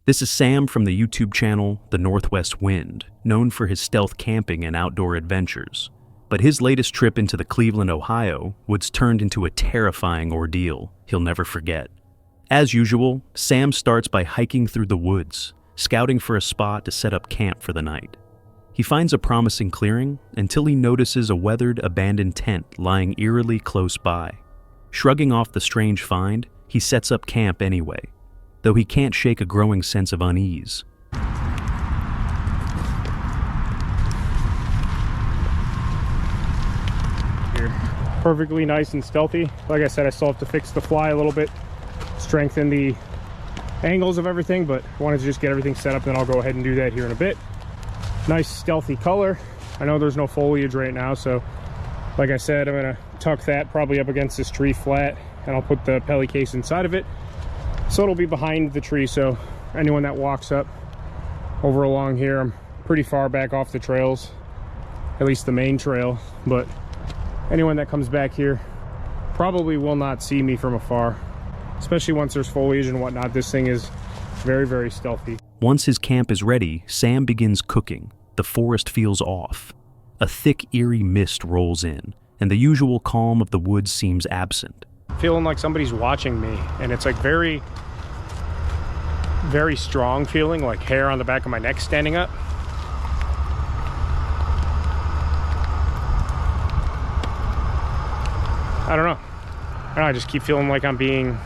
This is Sam from the YouTube channel The Northwest Wind, known for his stealth camping and outdoor adventures. But his latest trip into the Cleveland, Ohio, woods turned into a terrifying ordeal he'll never forget. As usual, Sam starts by hiking through the woods, scouting for a spot to set up camp for the night. He finds a promising clearing until he notices a weathered, abandoned tent lying eerily close by. Shrugging off the strange find, he sets up camp anyway, though he can't shake a growing sense of unease. Here, perfectly nice and stealthy. Like I said, I still have to fix the fly a little bit, strengthen the angles of everything, but I wanted to just get everything set up, then I'll go ahead and do that here in a bit. Nice stealthy color. I know there's no foliage right now, so like I said, I'm gonna tuck that probably up against this tree flat, and I'll put the pelly case inside of it. So it'll be behind the tree, so anyone that walks up over along here, I'm pretty far back off the trails, at least the main trail, but anyone that comes back here probably will not see me from afar, especially once there's foliage and whatnot. This thing is very, very stealthy. Once his camp is ready, Sam begins cooking. The forest feels off. A thick, eerie mist rolls in, and the usual calm of the woods seems absent. Feeling like somebody's watching me, and it's like very strong feeling, like hair on the back of my neck standing up. I don't know. I just keep feeling like I'm being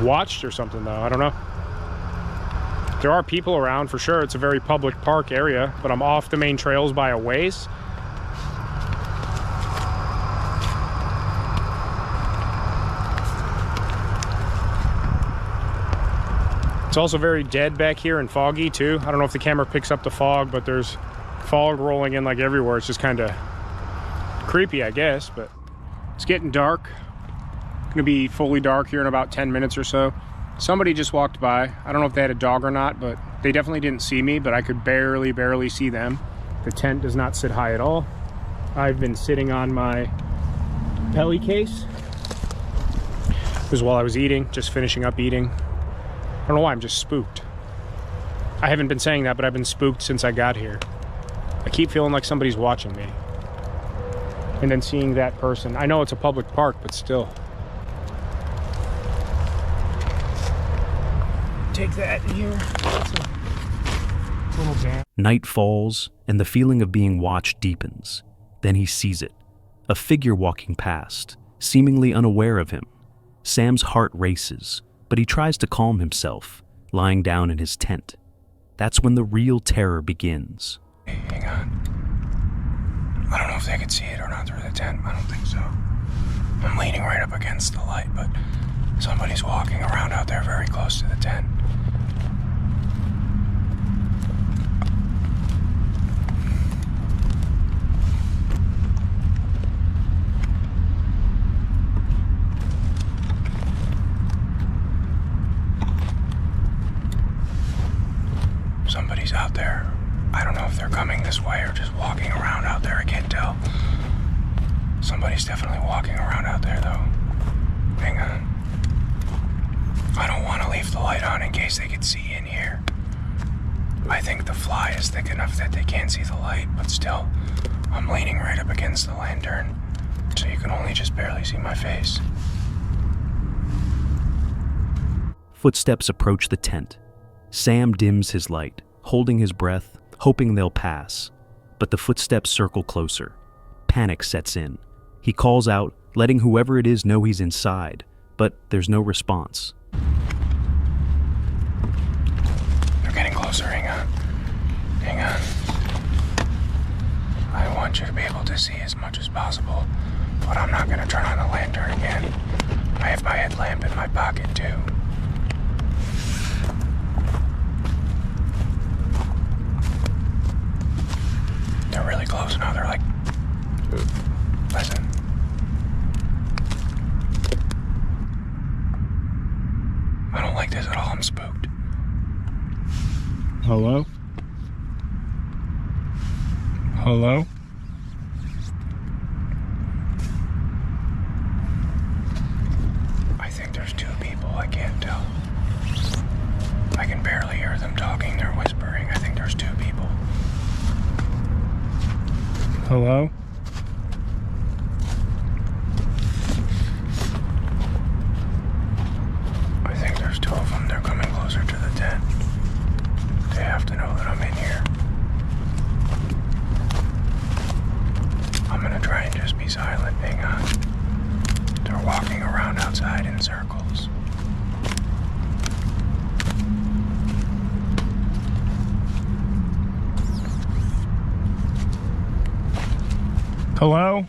watched or something, though. I don't know. There are people around for sure. It's a very public park area, but I'm off the main trails by a ways. It's also very dead back here and foggy too. I don't know if the camera picks up the fog, but there's fog rolling in like everywhere. It's just kind of creepy, I guess, but it's getting dark. Gonna be fully dark here in about 10 minutes or so. Somebody just walked by. I don't know if they had a dog or not, but they definitely didn't see me, but I could barely see them. The tent does not sit high at all. I've been sitting on my pelly case. This is while I was eating, just finishing up eating. I don't know why, I'm just spooked. I haven't been saying that, but I've been spooked since I got here. I keep feeling like somebody's watching me. And then seeing that person. I know it's a public park, but still. Take that in here. That's a little jam. Night falls, and the feeling of being watched deepens. Then he sees it. A figure walking past, seemingly unaware of him. Sam's heart races, but he tries to calm himself, lying down in his tent. That's when the real terror begins. Hey, hang on. I don't know if they could see it or not through the tent. I don't think so. I'm leaning right up against the light, but somebody's walking around out there very close to the tent. Somebody's out there. I don't know if they're coming this way or just walking around out there. I can't tell. Somebody's definitely walking around out there, though. Hang on. I don't want to leave the light on in case they could see in here. I think the fly is thick enough that they can't see the light, but still, I'm leaning right up against the lantern, so you can only just barely see my face. Footsteps approach the tent. Sam dims his light, holding his breath, hoping they'll pass. But the footsteps circle closer. Panic sets in. He calls out, letting whoever it is know he's inside, but there's no response. They're getting closer. Hang on. Hang on. I want you to be able to see as much as possible, but I'm not going to turn on the lantern again. I have my headlamp in my pocket, too. They're really close now. They're like, listen. I don't like this at all. I'm spooked. Hello? Hello? I think there's two people. I can't tell. Hello? I think there's two of them. They're coming closer to the tent. They have to know that I'm in here. I'm gonna try and just be silent. Hang on. They're walking around outside in circles. Hello?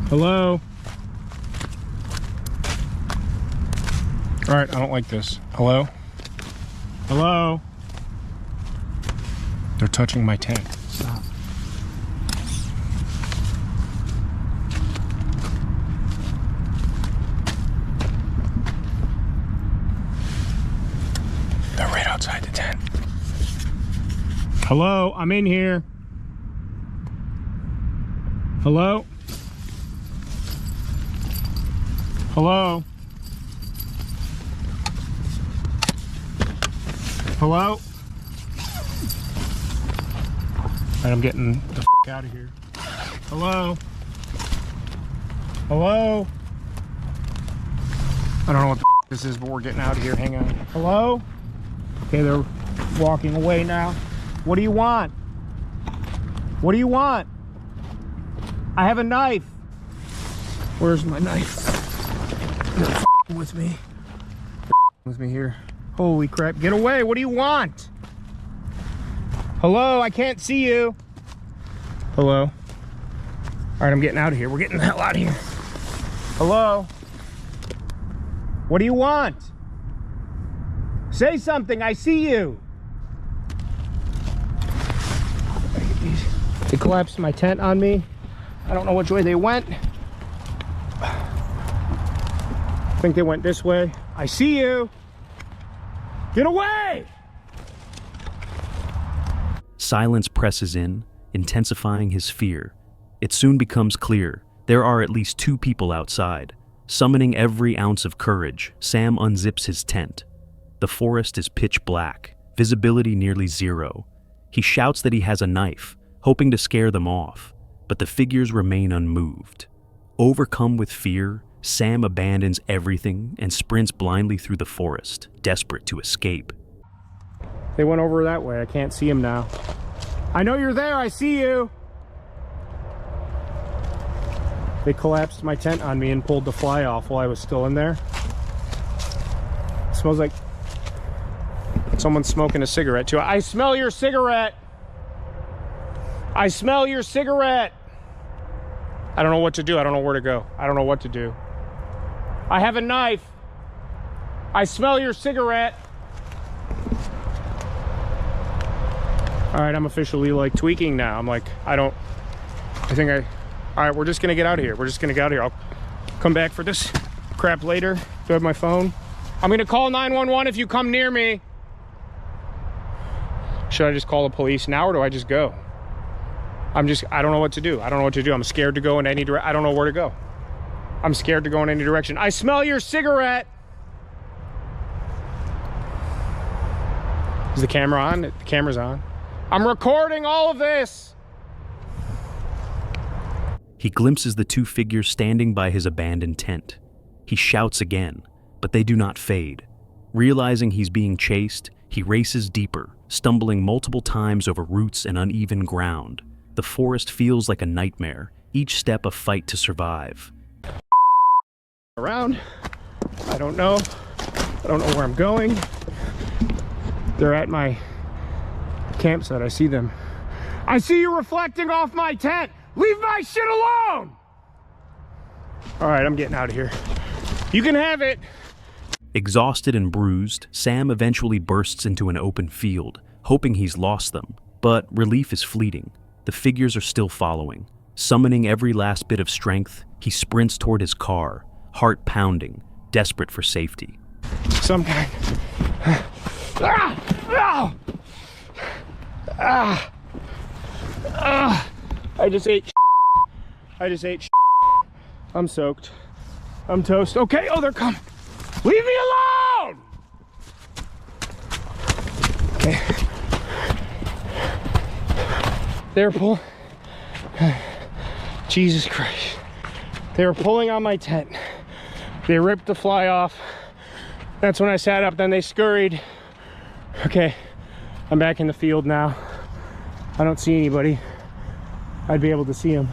Hello? All right, I don't like this. Hello? Hello? They're touching my tent. Stop. They're right outside the tent. Hello? I'm in here. Hello? Hello? Hello? All right, I'm getting the f out of here. Hello? Hello? I don't know what the f this is, but we're getting out of here. Hang on. Hello? Okay, they're walking away now. What do you want? What do you want? I have a knife. Where's my knife? They're f***ing with me. They're f***ing with me here. Holy crap. Get away. What do you want? Hello? I can't see you. Hello? All right, I'm getting out of here. We're getting the hell out of here. Hello? What do you want? Say something. I see you. They collapsed my tent on me. I don't know which way they went. I think they went this way. I see you. Get away! Silence presses in, intensifying his fear. It soon becomes clear there are at least two people outside. Summoning every ounce of courage, Sam unzips his tent. The forest is pitch black, visibility nearly zero. He shouts that he has a knife, hoping to scare them off, but the figures remain unmoved. Overcome with fear, Sam abandons everything and sprints blindly through the forest, desperate to escape. They went over that way. I can't see them now. I know you're there. I see you. They collapsed my tent on me and pulled the fly off while I was still in there. It smells like someone's smoking a cigarette too. I smell your cigarette. I smell your cigarette. I don't know what to do. I don't know where to go. I don't know what to do. I have a knife. I smell your cigarette. All right, I'm officially like tweaking now. I'm like, all right, we're just gonna get out of here. We're just gonna get out of here. I'll come back for this crap later. Do I have my phone? I'm gonna call 911 if you come near me. Should I just call the police now or do I just go? I don't know what to do. I don't know what to do. I'm scared to go in any direction. I don't know where to go. I'm scared to go in any direction. I smell your cigarette. Is the camera on? The camera's on. I'm recording all of this. He glimpses the two figures standing by his abandoned tent. He shouts again, but they do not fade. Realizing he's being chased, he races deeper, stumbling multiple times over roots and uneven ground. The forest feels like a nightmare, each step a fight to survive. Around. I don't know where I'm going. They're at my campsite. I see them. I see you reflecting off my tent. Leave my shit alone. All right, I'm getting out of here. You can have it. Exhausted and bruised, Sam eventually bursts into an open field, hoping he's lost them. But relief is fleeting. The figures are still following. Summoning every last bit of strength, he sprints toward his car, heart pounding, desperate for safety. Some kind. I just ate. I'm soaked. I'm toast. Okay. Oh, they're coming. Leave me alone. Okay. They're pulling. Jesus Christ. They were pulling on my tent. They ripped the fly off. That's when I sat up, then they scurried. Okay, I'm back in the field now. I don't see anybody. I'd be able to see them.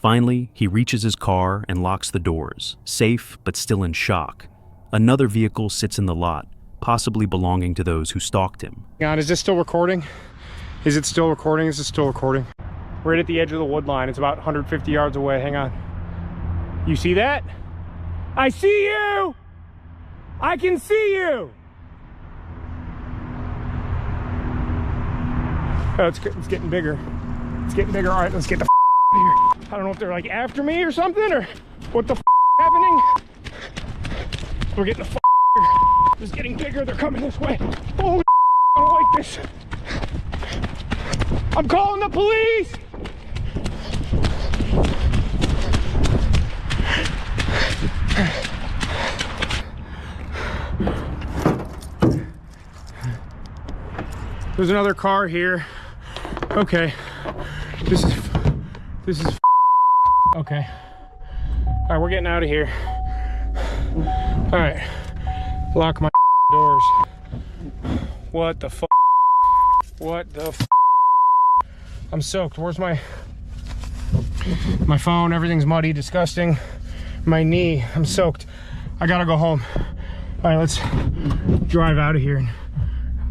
Finally, he reaches his car and locks the doors, safe but still in shock. Another vehicle sits in the lot, possibly belonging to those who stalked him. Hang on, is this still recording? Is it still recording? Is it still recording? Right at the edge of the wood line. It's about 150 yards away. Hang on. You see that? I see you! I can see you! Oh, it's getting bigger. It's getting bigger. All right, let's get the out of here. I don't know if they're like after me or something, or what the happening. We're getting the here. It's getting bigger. They're coming this way. Holy I don't like this. I'm calling the police! There's another car here. Okay. This is okay. All right, we're getting out of here. All right. Lock my doors. What the fuck? What the f? I'm soaked. Where's my phone? Everything's muddy, disgusting. My knee, I'm soaked. I gotta go home. All right, let's drive out of here.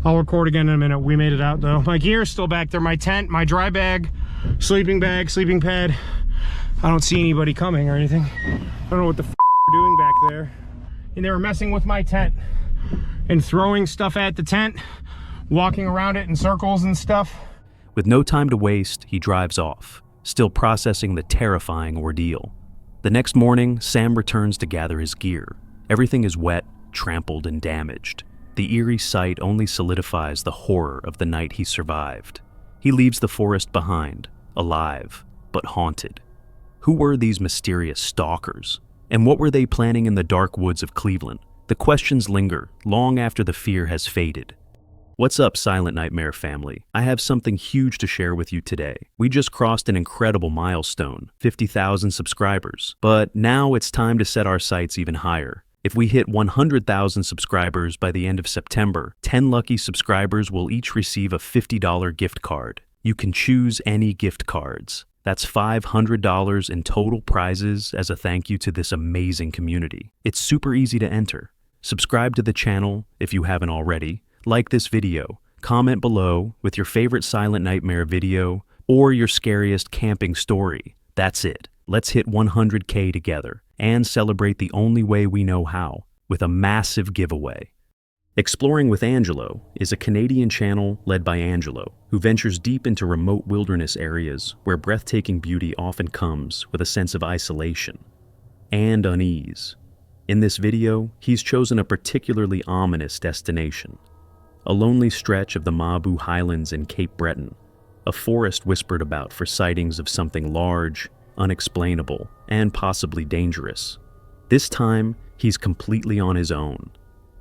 I'll record again in a minute. We made it out though. My gear's still back there. My tent, my dry bag, sleeping pad. I don't see anybody coming or anything. I don't know what the f they're doing back there. And they were messing with my tent and throwing stuff at the tent, walking around it in circles and stuff. With no time to waste, he drives off, still processing the terrifying ordeal. The next morning, Sam returns to gather his gear. Everything is wet, trampled, and damaged. The eerie sight only solidifies the horror of the night he survived. He leaves the forest behind, alive, but haunted. Who were these mysterious stalkers? And what were they planning in the dark woods of Cleveland? The questions linger long after the fear has faded. What's up, Silent Nightmare family? I have something huge to share with you today. We just crossed an incredible milestone, 50,000 subscribers. But now it's time to set our sights even higher. If we hit 100,000 subscribers by the end of September, 10 lucky subscribers will each receive a $50 gift card. You can choose any gift cards. That's $500 in total prizes as a thank you to this amazing community. It's super easy to enter. Subscribe to the channel if you haven't already. Like this video, comment below with your favorite Silent Nightmare video or your scariest camping story. That's it. Let's hit 100K together and celebrate the only way we know how, with a massive giveaway. Exploring with Angelo is a Canadian channel led by Angelo, who ventures deep into remote wilderness areas where breathtaking beauty often comes with a sense of isolation and unease. In this video, he's chosen a particularly ominous destination. A lonely stretch of the Mabu Highlands in Cape Breton, a forest whispered about for sightings of something large, unexplainable, and possibly dangerous. This time, he's completely on his own.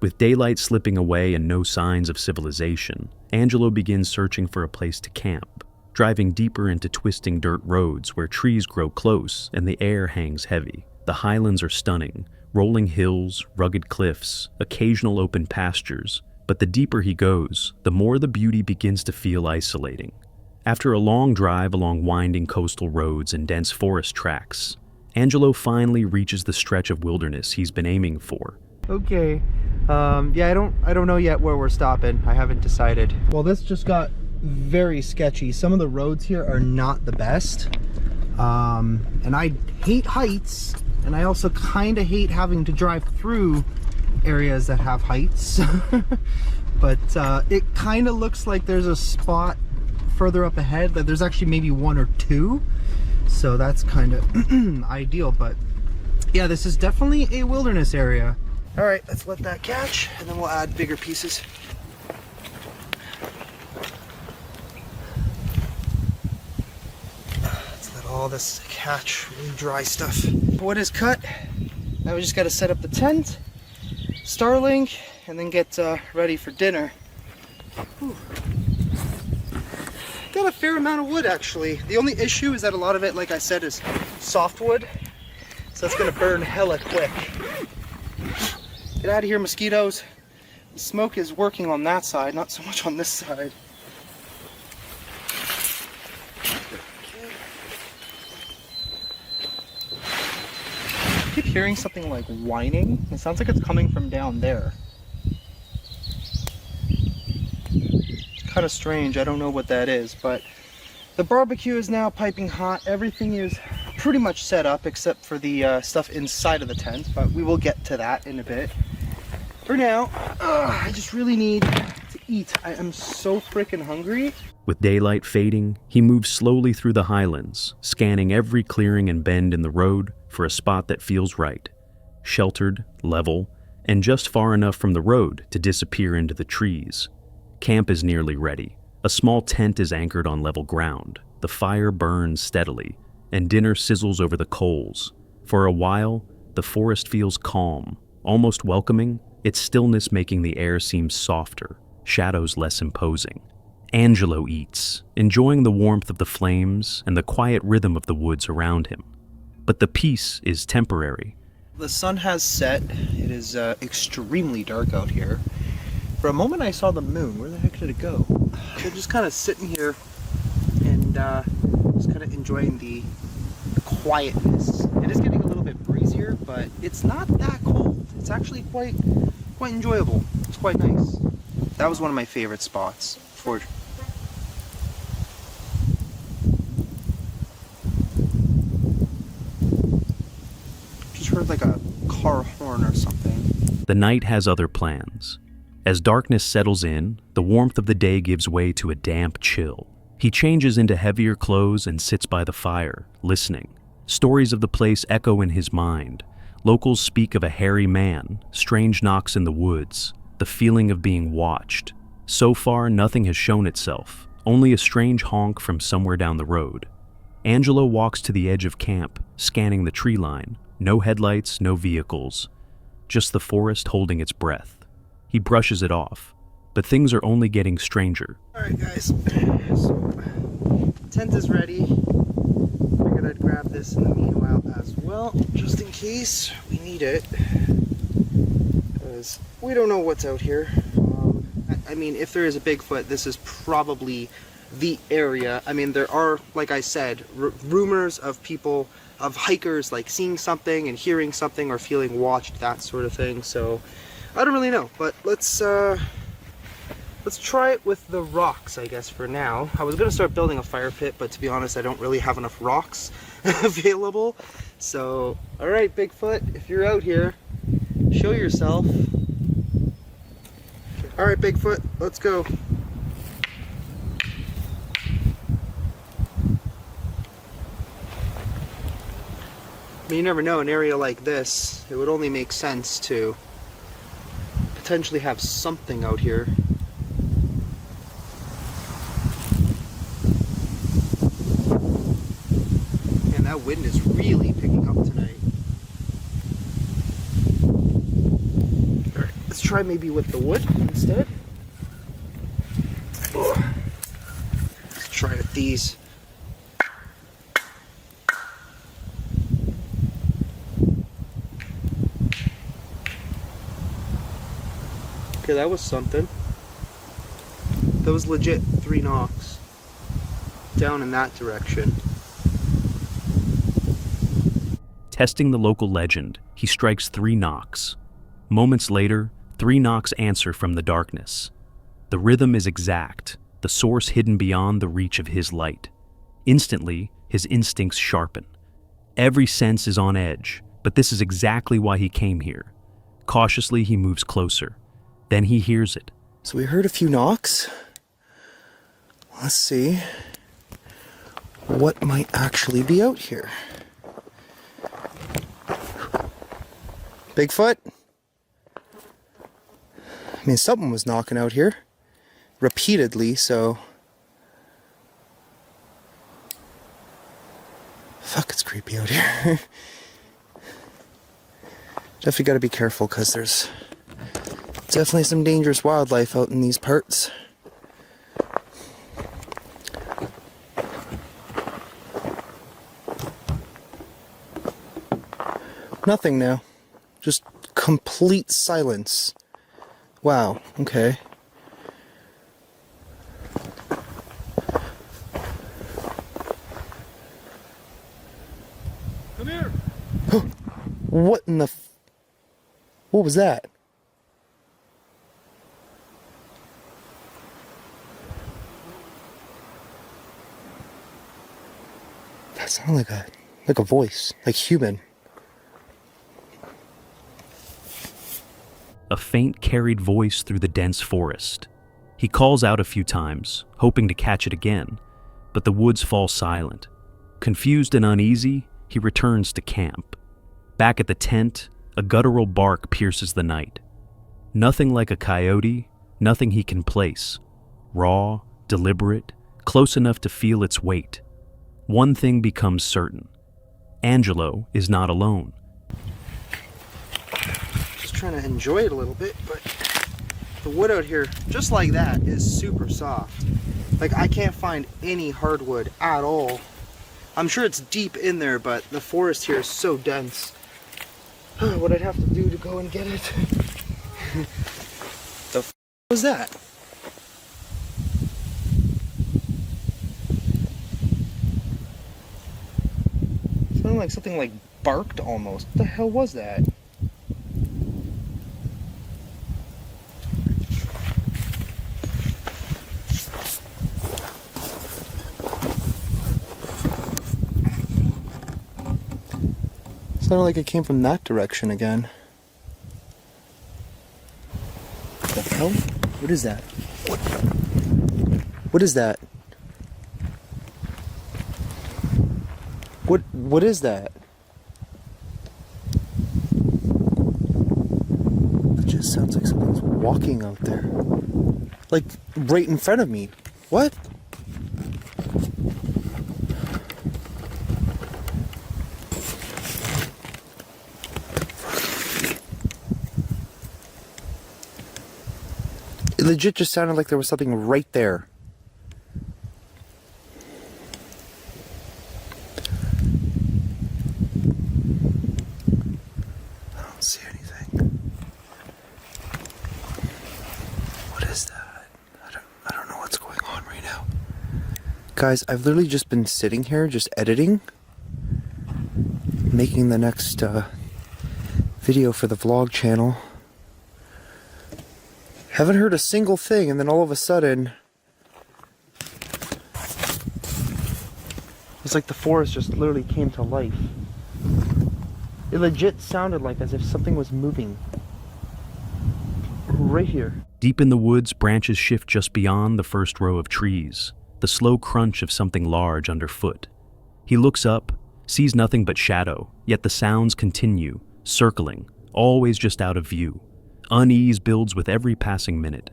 With daylight slipping away and no signs of civilization, Angelo begins searching for a place to camp, driving deeper into twisting dirt roads where trees grow close and the air hangs heavy. The highlands are stunning, rolling hills, rugged cliffs, occasional open pastures. But the deeper he goes, the more the beauty begins to feel isolating. After a long drive along winding coastal roads and dense forest tracks, Angelo finally reaches the stretch of wilderness he's been aiming for. Okay, yeah, I don't know yet where we're stopping. I haven't decided. Well, this just got very sketchy. Some of the roads here are not the best. And I hate heights, and I also kind of hate having to drive through areas that have heights. But it kind of looks like there's a spot further up ahead that there's actually maybe one or two, so that's kind of ideal. But yeah, this is definitely a wilderness area. All right, let's let that catch and then we'll add bigger pieces. Let's let all this catch, really dry stuff. Wood is cut. Now we just got to set up the tent, Starlink, and then get ready for dinner. Whew. Got a fair amount of wood actually. The only issue is that a lot of it, like I said, is softwood. So it's gonna burn hella quick. Get out of here, mosquitoes. The smoke is working on that side, not so much on this side. I keep hearing something like whining. It sounds like it's coming from down there. It's kind of strange. I don't know what that is, but the barbecue is now piping hot. Everything is pretty much set up except for the stuff inside of the tent, but we will get to that in a bit. For now, I just really need to eat. I am so freaking hungry. With daylight fading, he moves slowly through the highlands, scanning every clearing and bend in the road for a spot that feels right. Sheltered, level, and just far enough from the road to disappear into the trees. Camp is nearly ready. A small tent is anchored on level ground. The fire burns steadily, and dinner sizzles over the coals. For a while, the forest feels calm, almost welcoming, its stillness making the air seem softer, shadows less imposing. Angelo eats, enjoying the warmth of the flames and the quiet rhythm of the woods around him. But the peace is temporary. The sun has set. It is extremely dark out here. For a moment I saw the moon. Where the heck did it go? I'm just kind of sitting here and just kind of enjoying the quietness. It is getting a little bit breezier, but it's not that cold. It's actually quite enjoyable. It's quite nice. That was one of my favorite spots. For just heard like a car horn or something. The night has other plans. As darkness settles in, the warmth of the day gives way to a damp chill. He changes into heavier clothes and sits by the fire, listening. Stories of the place echo in his mind. Locals speak of a hairy man, strange knocks in the woods, the feeling of being watched. So far, nothing has shown itself, only a strange honk from somewhere down the road. Angelo walks to the edge of camp, scanning the tree line. No headlights, no vehicles. Just the forest holding its breath. He brushes it off, but things are only getting stranger. Alright guys, so tent is ready. Figured I'd grab this in the meanwhile as well, just in case we need it. Because we don't know what's out here. I mean, if there is a Bigfoot, this is probably the area. I mean, there are, like I said, rumors of people, of hikers, like seeing something and hearing something or feeling watched, that sort of thing. So I don't really know, but let's try it with the rocks, I guess, for now. I was gonna start building a fire pit, but to be honest, I don't really have enough rocks available. So, all right, Bigfoot, if you're out here, show yourself. All right, Bigfoot, let's go. I mean, you never know, an area like this, it would only make sense to potentially have something out here. And that wind is really picking up tonight. Alright, let's try maybe with the wood instead. Let's try with these. Okay, that was something. That was legit 3 knocks down in that direction. Testing the local legend, he strikes 3 knocks. Moments later, 3 knocks answer from the darkness. The rhythm is exact, the source hidden beyond the reach of his light. Instantly, his instincts sharpen. Every sense is on edge, but this is exactly why he came here. Cautiously, he moves closer. Then he hears it. So we heard a few knocks. Let's see what might actually be out here. Bigfoot? I mean, something was knocking out here repeatedly, so fuck, it's creepy out here. Definitely gotta be careful because there's definitely some dangerous wildlife out in these parts. Nothing now. Just complete silence. Wow, okay. Come here. What in the what was that? That sounded like a voice, like human. A faint carried voice through the dense forest. He calls out a few times, hoping to catch it again, but the woods fall silent. Confused and uneasy, he returns to camp. Back at the tent, a guttural bark pierces the night. Nothing like a coyote, nothing he can place. Raw, deliberate, close enough to feel its weight. One thing becomes certain. Angelo is not alone. Just trying to enjoy it a little bit, but the wood out here, just like that, is super soft. Like, I can't find any hardwood at all. I'm sure it's deep in there, but the forest here is so dense. What I'd have to do to go and get it. The f was that? Sounded like something like barked almost. What the hell was that? Sounded like it came from that direction again. What the hell? What is that? What is that? What is that? It just sounds like someone's walking out there. Like right in front of me. What? It legit just sounded like there was something right there. I don't see anything. What is that? I don't know what's going on right now. Guys, I've literally just been sitting here just editing, making the next video for the vlog channel. Haven't heard a single thing, and then all of a sudden, it's like the forest just literally came to life. It legit sounded like as if something was moving. Right here. Deep in the woods, branches shift just beyond the first row of trees, the slow crunch of something large underfoot. He looks up, sees nothing but shadow, yet the sounds continue, circling, always just out of view. Unease builds with every passing minute.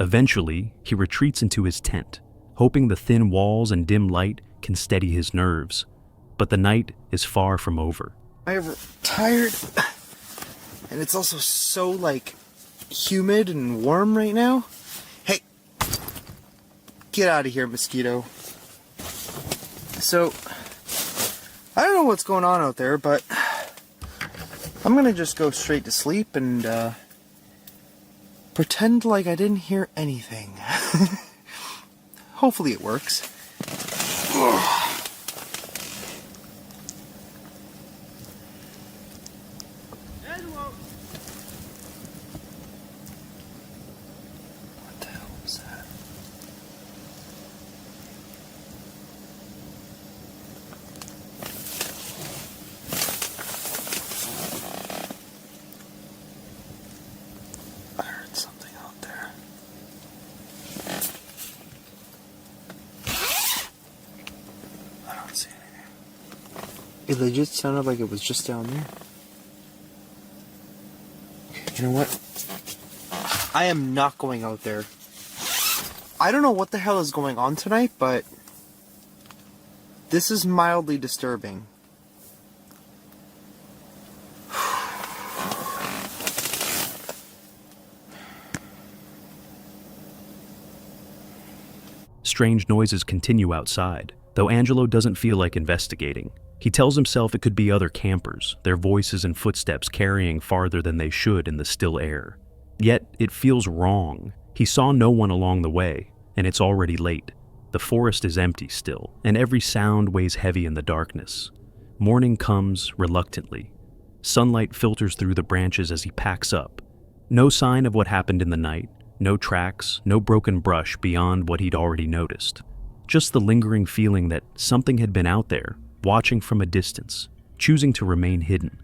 Eventually, he retreats into his tent, hoping the thin walls and dim light can steady his nerves. But the night is far from over. I'm tired, and it's also so, like, humid and warm right now. Hey, get out of here, mosquito. So, I don't know what's going on out there, but I'm gonna just go straight to sleep and, pretend like I didn't hear anything. Hopefully it works. What the hell was that? I heard something out there. I don't see anything. It legit sounded like it was just down there. You know what? I am not going out there. I don't know what the hell is going on tonight, but this is mildly disturbing. Strange noises continue outside, though Angelo doesn't feel like investigating. He tells himself it could be other campers, their voices and footsteps carrying farther than they should in the still air. Yet, it feels wrong. He saw no one along the way, and it's already late. The forest is empty still, and every sound weighs heavy in the darkness. Morning comes reluctantly. Sunlight filters through the branches as he packs up. No sign of what happened in the night, no tracks, no broken brush beyond what he'd already noticed. Just the lingering feeling that something had been out there, watching from a distance, choosing to remain hidden.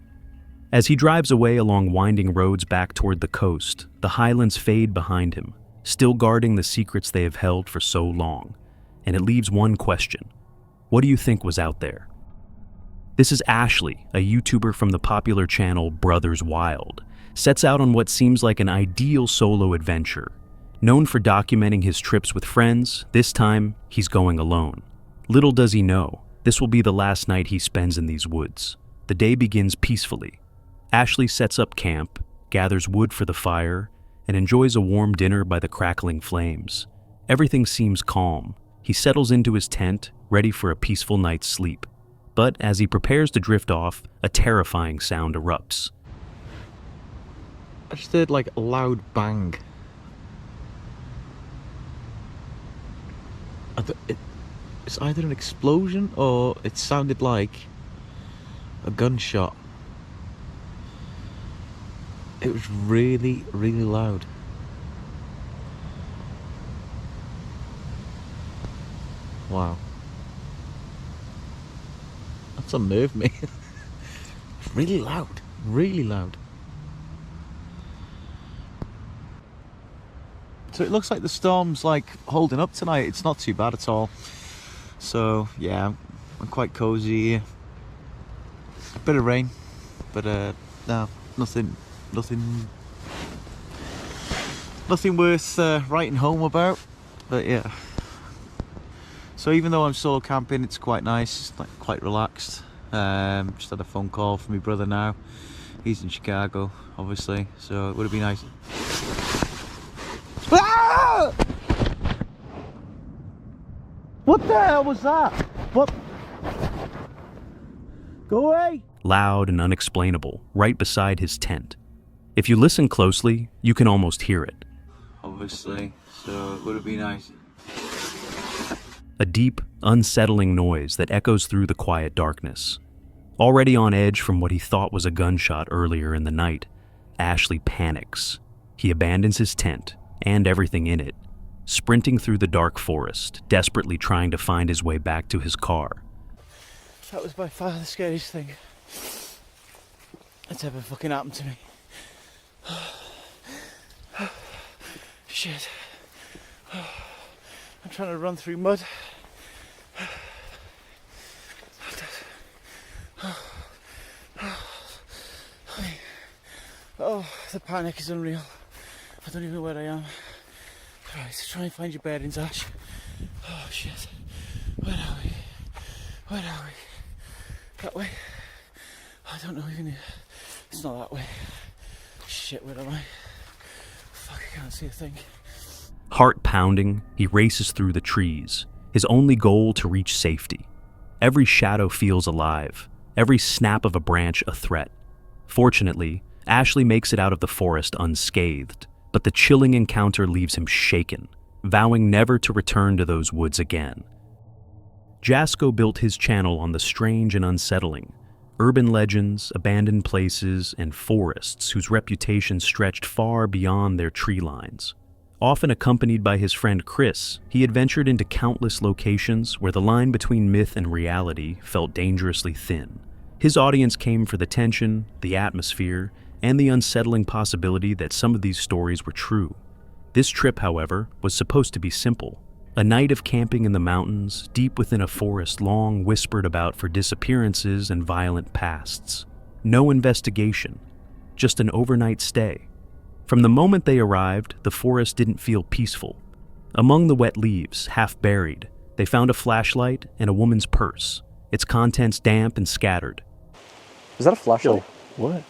As he drives away along winding roads back toward the coast, the highlands fade behind him, still guarding the secrets they have held for so long. And it leaves one question. What do you think was out there? This is Ashley, a YouTuber from the popular channel Brothers Wild, sets out on what seems like an ideal solo adventure. Known for documenting his trips with friends, this time he's going alone. Little does he know, this will be the last night he spends in these woods. The day begins peacefully. Ashley sets up camp, gathers wood for the fire, and enjoys a warm dinner by the crackling flames. Everything seems calm. He settles into his tent, ready for a peaceful night's sleep. But as he prepares to drift off, a terrifying sound erupts. I just heard like a loud bang. It's either an explosion or it sounded like a gunshot. It was really, really loud. Wow. That's unnerved me. It's really loud, really loud. So it looks like the storm's like holding up tonight. It's not too bad at all. So yeah, I'm quite cozy here. A bit of rain, but no, nothing worth writing home about. But yeah. So even though I'm solo camping, it's quite nice, like quite relaxed. Just had a phone call from my brother now. He's in Chicago, obviously, so it would have been nice. Ah! What the hell was that? What? Go away! Loud and unexplainable, right beside his tent. If you listen closely, you can almost hear it. Obviously, so it would have been nice. A deep, unsettling noise that echoes through the quiet darkness. Already on edge from what he thought was a gunshot earlier in the night, Ashley panics. He abandons his tent and everything in it, sprinting through the dark forest, desperately trying to find his way back to his car. That was by far the scariest thing that's ever fucking happened to me. Shit. I'm trying to run through mud. Oh, the panic is unreal. I don't even know where I am. Right, try and find your bearings, Ash. Oh shit. Where are we? Where are we? That way? I don't know even. It's not that way. Shit, where am I? Fuck, I can't see a thing. Heart pounding, he races through the trees, his only goal to reach safety. Every shadow feels alive, every snap of a branch a threat. Fortunately, Ashley makes it out of the forest unscathed, but the chilling encounter leaves him shaken, vowing never to return to those woods again. Jasko built his channel on the strange and unsettling, urban legends, abandoned places, and forests whose reputation stretched far beyond their tree lines. Often accompanied by his friend Chris, he adventured into countless locations where the line between myth and reality felt dangerously thin. His audience came for the tension, the atmosphere, and the unsettling possibility that some of these stories were true. This trip, however, was supposed to be simple. A night of camping in the mountains, deep within a forest long whispered about for disappearances and violent pasts. No investigation, just an overnight stay. From the moment they arrived, the forest didn't feel peaceful. Among the wet leaves, half buried, they found a flashlight and a woman's purse, its contents damp and scattered. Is that a flashlight? What?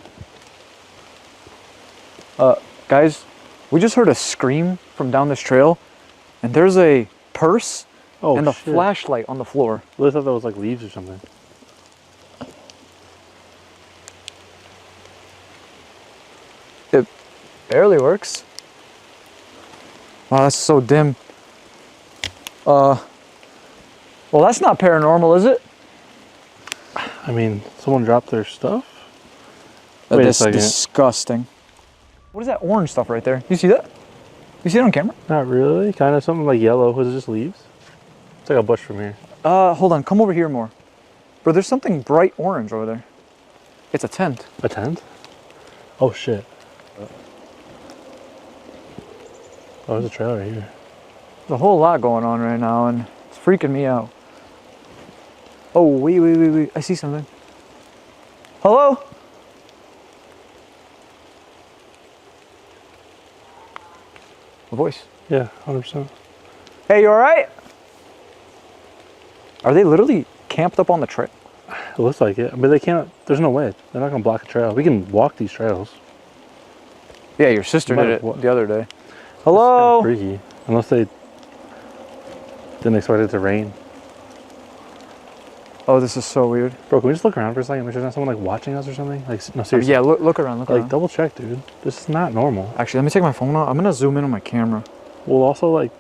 Guys, we just heard a scream from down this trail, and there's a purse and a flashlight on the floor. I thought that was like leaves or something. Barely works. Wow, that's so dim. Well, that's not paranormal, is it? I mean, someone dropped their stuff? That's disgusting. What is that orange stuff right there? You see that? You see it on camera? Not really. Kind of something like yellow. Was it just leaves? It's like a bush from here. Hold on. Come over here more. Bro, there's something bright orange over there. It's a tent. A tent? Oh, shit. Oh, there's a trailer right here. There's a whole lot going on right now, and it's freaking me out. Oh, wait. I see something. Hello? A voice. Yeah, 100%. Hey, you alright? Are they literally camped up on the trail? It looks like it. I mean, they can't, there's no way. They're not going to block a trail. We can walk these trails. Yeah, your sister did it the other day. It's Hello? kind of freaky. Unless they didn't expect it to rain. Oh, this is so weird. Bro, can we just look around for a second? Make sure there's not someone like watching us or something? Like, no, seriously. Yeah, look around, look Like, around. double check, dude. This is not normal. Actually, let me take my phone out. I'm gonna zoom in on my camera. Well, also, like,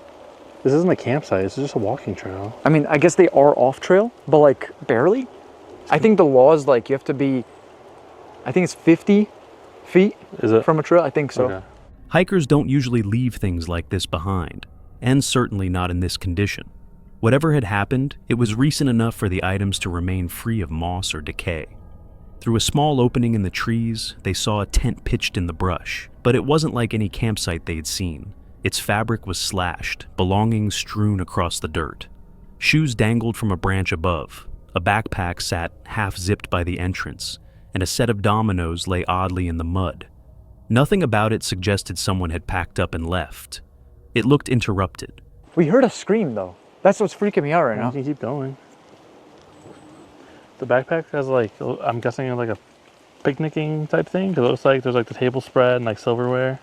this isn't a campsite. This is just a walking trail. I mean, I guess they are off trail, but like, barely. I think the law is like, you have to be, I think it's 50 feet Is it? from a trail. I think so. Okay. Hikers don't usually leave things like this behind, and certainly not in this condition. Whatever had happened, it was recent enough for the items to remain free of moss or decay. Through a small opening in the trees, they saw a tent pitched in the brush, but it wasn't like any campsite they had seen. Its fabric was slashed, belongings strewn across the dirt. Shoes dangled from a branch above, a backpack sat half-zipped by the entrance, and a set of dominoes lay oddly in the mud. Nothing about it suggested someone had packed up and left. It looked interrupted. We heard a scream though. That's what's freaking me out right You now. can keep going. The backpack has like, I'm guessing like a picnicking type thing, because it looks like there's like the table spread and like silverware.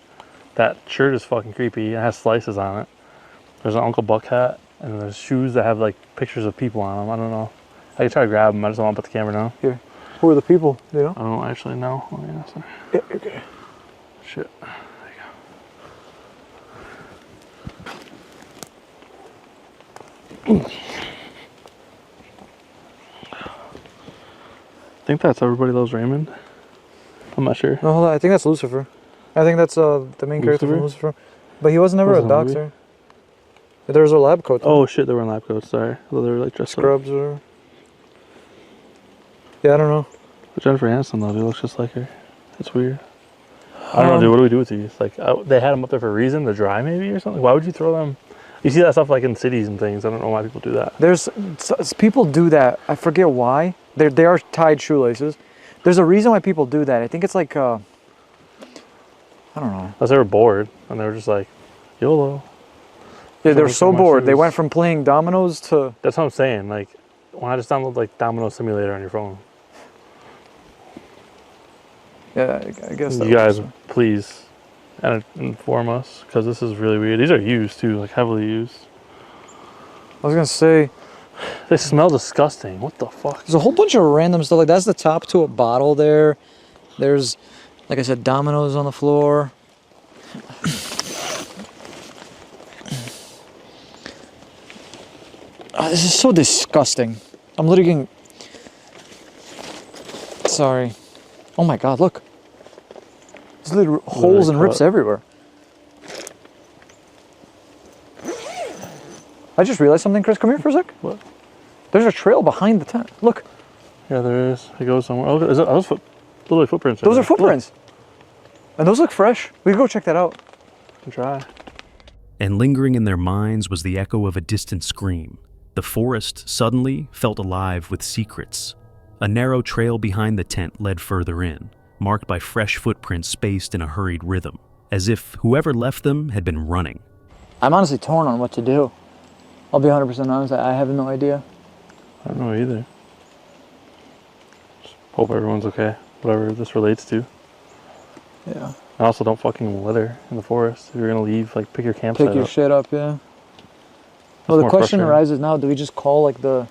That shirt is fucking creepy. It has slices on it. There's an Uncle Buck hat, and there's shoes that have like pictures of people on them. I don't know. I could try to grab them. I just don't want to put the camera down. Here. Who are the people? Do you know? I don't actually know. Let me ask. Yeah, okay. Shit. There you go. I think that's Everybody Loves Raymond. I'm not sure. No, hold on. I think that's Lucifer. I think that's the main character from Lucifer. But he was never a doctor. There was a lab coat. Oh shit, they were in lab coats. Sorry, I thought they were like dressed Scrubs up. or. Yeah, I don't know. But Jennifer Aniston though, dude, looks just like her. It's weird. I don't know, dude. What do we do with these? Like, they had them up there for a reason, to dry maybe or something. Why would you throw them? You see that stuff like in cities and things. I don't know why people do that. There's people do that. I forget why. They are tied shoelaces. There's a reason why people do that. I think it's like I don't know. Unless they were bored and they were just like, YOLO. Yeah, they were so bored. They went from playing dominoes to. That's what I'm saying. Like, why not just download like Domino Simulator on your phone? Yeah, I guess. You guys, please inform us, because this is really weird. These are used too, like heavily used. I was gonna say. They smell disgusting. What the fuck? There's a whole bunch of random stuff. Like, that's the top to a bottle there. There's, like I said, dominoes on the floor. This is so disgusting. I'm literally getting... Sorry. Oh my god, look. There's literally holes and rips everywhere. I just realized something, Chris. Come here for a sec. What? There's a trail behind the tent. Look. Yeah, there is. It goes somewhere. Oh, is it? Those literally footprints. Those are footprints. And those look fresh. We can go check that out. Can try. And lingering in their minds was the echo of a distant scream. The forest suddenly felt alive with secrets. A narrow trail behind the tent led further in, marked by fresh footprints spaced in a hurried rhythm, as if whoever left them had been running. I'm honestly torn on what to do. I'll be 100% honest. I have no idea. I don't know either. Just hope everyone's okay. Whatever this relates to. Yeah. And also, don't fucking litter in the forest. If you're gonna leave, like, pick your campsite Pick your up. shit up, yeah. Well, the more question frustrating. arises now, do we just call, like, the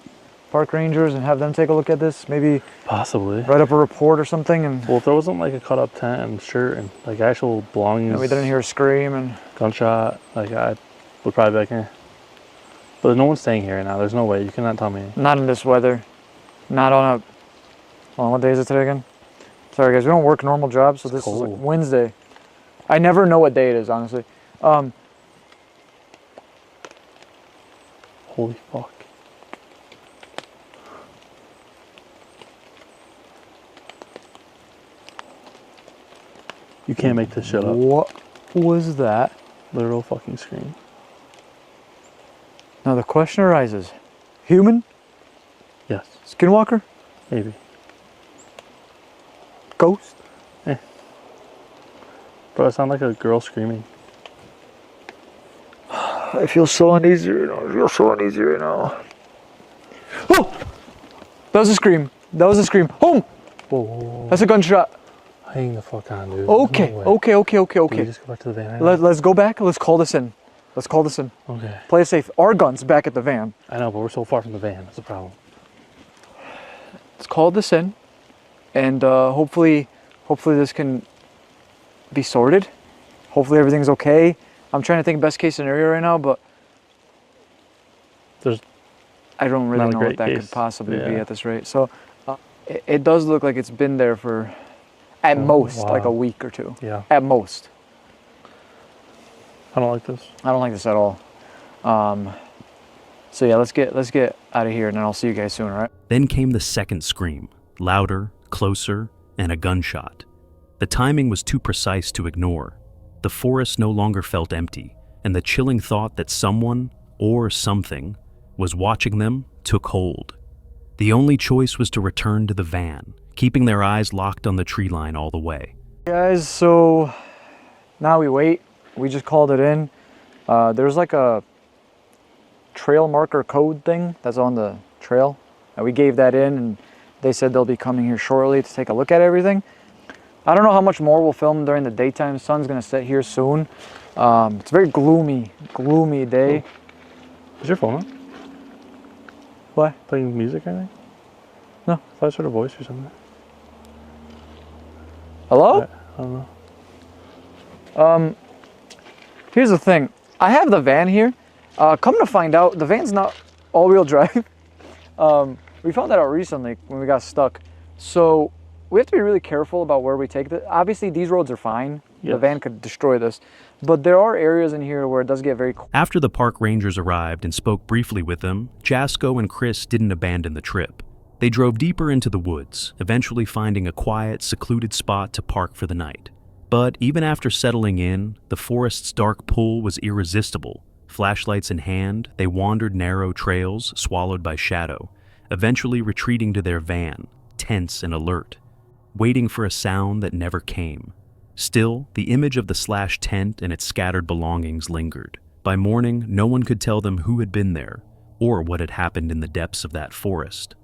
park rangers and have them take a look at this? Maybe Possibly. write up a report or something, and Well, if there wasn't like a cut up tent and shirt and like actual belongings, we didn't hear a scream and gunshot, like I would probably be like, eh. But no one's staying here right now. There's no way. You cannot tell me. not in this weather. Not on a, hold on, what day is it today again? Sorry guys, we don't work normal jobs, so this is like cold. Wednesday. I never know what day it is, honestly. Holy fuck. You can't make this shit up. What was that? Literal fucking scream. Now the question arises, human? Yes. Skinwalker? Maybe. Ghost? Bro, it sounded like a girl screaming. I feel so uneasy right now. I feel so uneasy right now. Oh! That was a scream. That was a scream. Home! Whoa, whoa, whoa. That's a gunshot. Hang the fuck on, dude. Okay, No way. okay. Can we just go back to the van? Let's go back. Let's call this in. Let's call this in. Okay. Play it safe. Our gun's back at the van. I know, but we're so far from the van. That's the problem. Let's call this in. And hopefully this can be sorted. Hopefully everything's okay. I'm trying to think best case scenario right now, but There's I don't really not a know what great that case. could possibly be Yeah. at this rate. So it does look like it's been there for at most like wow. a week or two. Yeah. At most. I don't like this. I don't like this at all. So yeah, let's get out of here, and then I'll see you guys soon, all right? Then came the second scream, louder, closer, and a gunshot. The timing was too precise to ignore. The forest no longer felt empty, and the chilling thought that someone, or something, was watching them took hold. The only choice was to return to the van, keeping their eyes locked on the tree line all the way. Guys, so now we wait. We just called it in. There's like a trail marker code thing that's on the trail. And we gave that in, and they said they'll be coming here shortly to take a look at everything. I don't know how much more we'll film during the daytime. Sun's gonna set here soon. It's a very gloomy day. Is your phone on? What? Playing music or anything? No. I thought I heard a voice or something. Hello? I don't know. Here's the thing. I have the van here. Come to find out, the van's not all-wheel drive. We found that out recently when we got stuck. So we have to be really careful about where we take this. Obviously, these roads are fine. The Yes. van could destroy this. But there are areas in here where it does get very cold. After the park rangers arrived and spoke briefly with them, Jasko and Chris didn't abandon the trip. They drove deeper into the woods, eventually finding a quiet, secluded spot to park for the night. But even after settling in, the forest's dark pull was irresistible. Flashlights in hand, they wandered narrow trails swallowed by shadow, eventually retreating to their van, tense and alert, waiting for a sound that never came. Still, the image of the slashed tent and its scattered belongings lingered. By morning, no one could tell them who had been there, or what had happened in the depths of that forest.